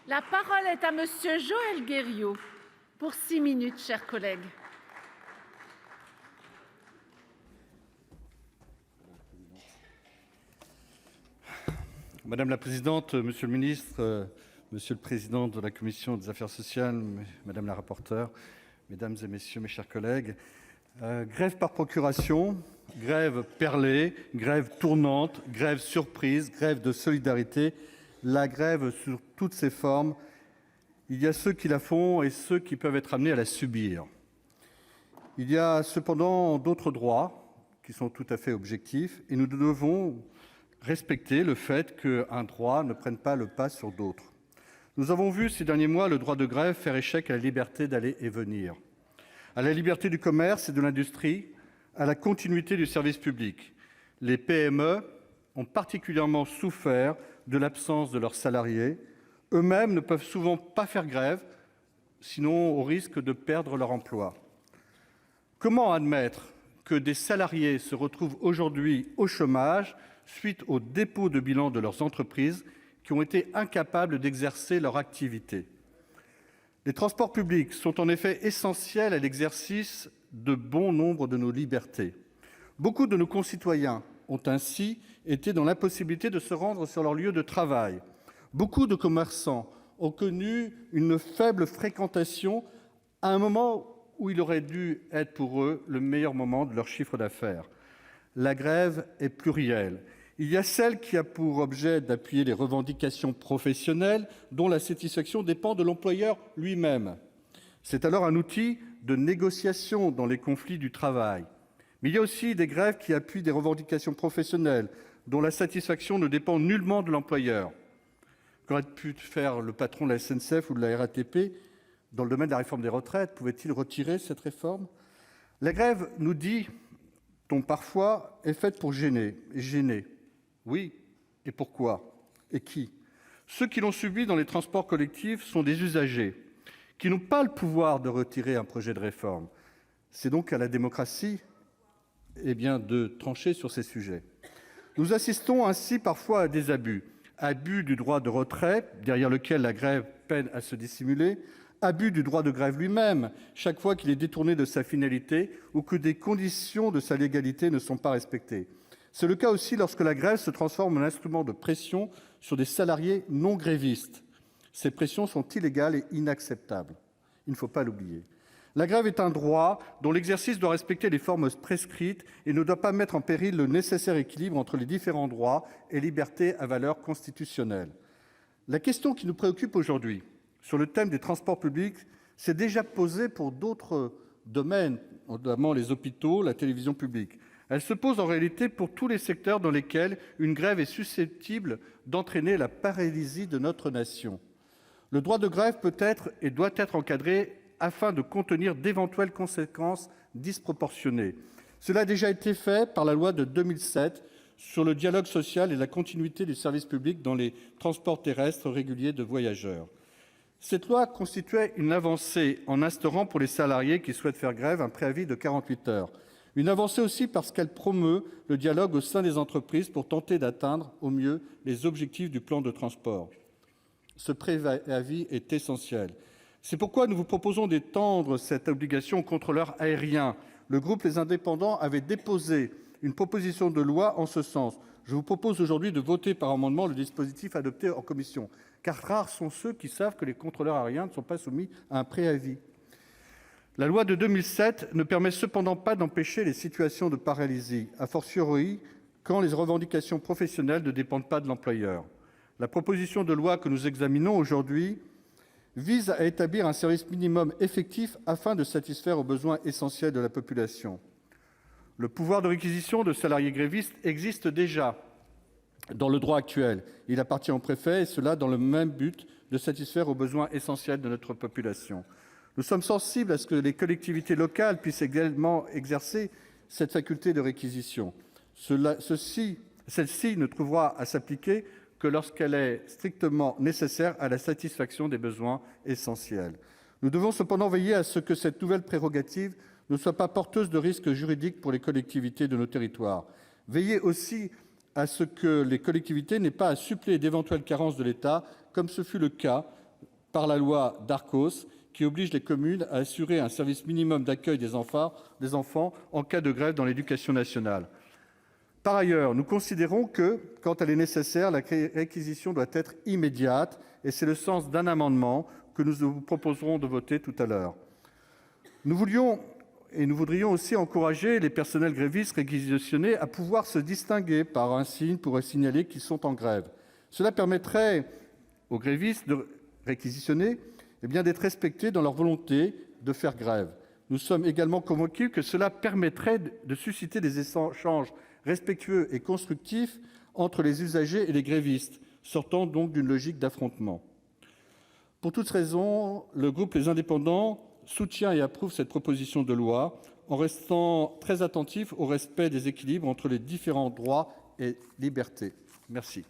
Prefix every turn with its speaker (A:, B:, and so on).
A: La parole est à monsieur Joël Guerriau pour 6 minutes, chers collègues.
B: Madame la présidente, monsieur le ministre, monsieur le président de la commission des affaires sociales, madame la rapporteure, mesdames et messieurs, mes chers collègues, grève par procuration, grève perlée, grève tournante, grève surprise, grève de solidarité, la grève sous toutes ses formes, il y a ceux qui la font et ceux qui peuvent être amenés à la subir. Il y a cependant d'autres droits qui sont tout à fait objectifs et nous devons respecter le fait qu'un droit ne prenne pas le pas sur d'autres. Nous avons vu ces derniers mois le droit de grève faire échec à la liberté d'aller et venir, à la liberté du commerce et de l'industrie, à la continuité du service public. Les PME ont particulièrement souffert de l'absence de leurs salariés. Eux-mêmes ne peuvent souvent pas faire grève, sinon au risque de perdre leur emploi. Comment admettre que des salariés se retrouvent aujourd'hui au chômage suite au dépôt de bilan de leurs entreprises qui ont été incapables d'exercer leur activité? Les transports publics sont en effet essentiels à l'exercice de bon nombre de nos libertés. Beaucoup de nos concitoyens ont ainsi été dans l'impossibilité de se rendre sur leur lieu de travail. Beaucoup de commerçants ont connu une faible fréquentation à un moment où il aurait dû être pour eux le meilleur moment de leur chiffre d'affaires. La grève est plurielle. Il y a celle qui a pour objet d'appuyer les revendications professionnelles dont la satisfaction dépend de l'employeur lui-même. C'est alors un outil de négociation dans les conflits du travail. Mais il y a aussi des grèves qui appuient des revendications professionnelles dont la satisfaction ne dépend nullement de l'employeur. Qu'aurait pu faire le patron de la SNCF ou de la RATP dans le domaine de la réforme des retraites? Pouvait-il retirer cette réforme? La grève, nous dit-on parfois, est faite pour gêner. Oui, et pourquoi? Et qui? Ceux qui l'ont subi dans les transports collectifs sont des usagers qui n'ont pas le pouvoir de retirer un projet de réforme. C'est donc à la démocratie de trancher sur ces sujets. Nous assistons ainsi parfois à des abus. Abus du droit de retrait, derrière lequel la grève peine à se dissimuler, abus du droit de grève lui-même, chaque fois qu'il est détourné de sa finalité ou que des conditions de sa légalité ne sont pas respectées. C'est le cas aussi lorsque la grève se transforme en instrument de pression sur des salariés non grévistes. Ces pressions sont illégales et inacceptables. Il ne faut pas l'oublier. La grève est un droit dont l'exercice doit respecter les formes prescrites et ne doit pas mettre en péril le nécessaire équilibre entre les différents droits et libertés à valeur constitutionnelle. La question qui nous préoccupe aujourd'hui, sur le thème des transports publics, s'est déjà posée pour d'autres domaines, notamment les hôpitaux, la télévision publique. Elle se pose en réalité pour tous les secteurs dans lesquels une grève est susceptible d'entraîner la paralysie de notre nation. Le droit de grève peut être et doit être encadré afin de contenir d'éventuelles conséquences disproportionnées. Cela a déjà été fait par la loi de 2007 sur le dialogue social et la continuité du service public dans les transports terrestres réguliers de voyageurs. Cette loi constituait une avancée en instaurant pour les salariés qui souhaitent faire grève un préavis de 48 heures. Une avancée aussi parce qu'elle promeut le dialogue au sein des entreprises pour tenter d'atteindre au mieux les objectifs du plan de transport. Ce préavis est essentiel. C'est pourquoi nous vous proposons d'étendre cette obligation aux contrôleurs aériens. Le groupe Les Indépendants avait déposé une proposition de loi en ce sens. Je vous propose aujourd'hui de voter par amendement le dispositif adopté en commission, car rares sont ceux qui savent que les contrôleurs aériens ne sont pas soumis à un préavis. La loi de 2007 ne permet cependant pas d'empêcher les situations de paralysie, a fortiori quand les revendications professionnelles ne dépendent pas de l'employeur. La proposition de loi que nous examinons aujourd'hui vise à établir un service minimum effectif afin de satisfaire aux besoins essentiels de la population. Le pouvoir de réquisition de salariés grévistes existe déjà dans le droit actuel. Il appartient au préfet, et cela dans le même but de satisfaire aux besoins essentiels de notre population. Nous sommes sensibles à ce que les collectivités locales puissent également exercer cette faculté de réquisition. Celle-ci ne trouvera à s'appliquer que lorsqu'elle est strictement nécessaire à la satisfaction des besoins essentiels. Nous devons cependant veiller à ce que cette nouvelle prérogative ne soit pas porteuse de risques juridiques pour les collectivités de nos territoires. Veiller aussi à ce que les collectivités n'aient pas à suppléer d'éventuelles carences de l'État, comme ce fut le cas par la loi Darcos, qui oblige les communes à assurer un service minimum d'accueil des enfants en cas de grève dans l'éducation nationale. Par ailleurs, nous considérons que, quand elle est nécessaire, la réquisition doit être immédiate, et c'est le sens d'un amendement que nous vous proposerons de voter tout à l'heure. Nous voudrions aussi encourager les personnels grévistes réquisitionnés à pouvoir se distinguer par un signe pour signaler qu'ils sont en grève. Cela permettrait aux grévistes réquisitionnés d'être respectés dans leur volonté de faire grève. Nous sommes également convaincus que cela permettrait de susciter des échanges respectueux et constructifs entre les usagers et les grévistes, sortant donc d'une logique d'affrontement. Pour toutes ces raisons, le groupe Les Indépendants soutient et approuve cette proposition de loi, en restant très attentif au respect des équilibres entre les différents droits et libertés. Merci.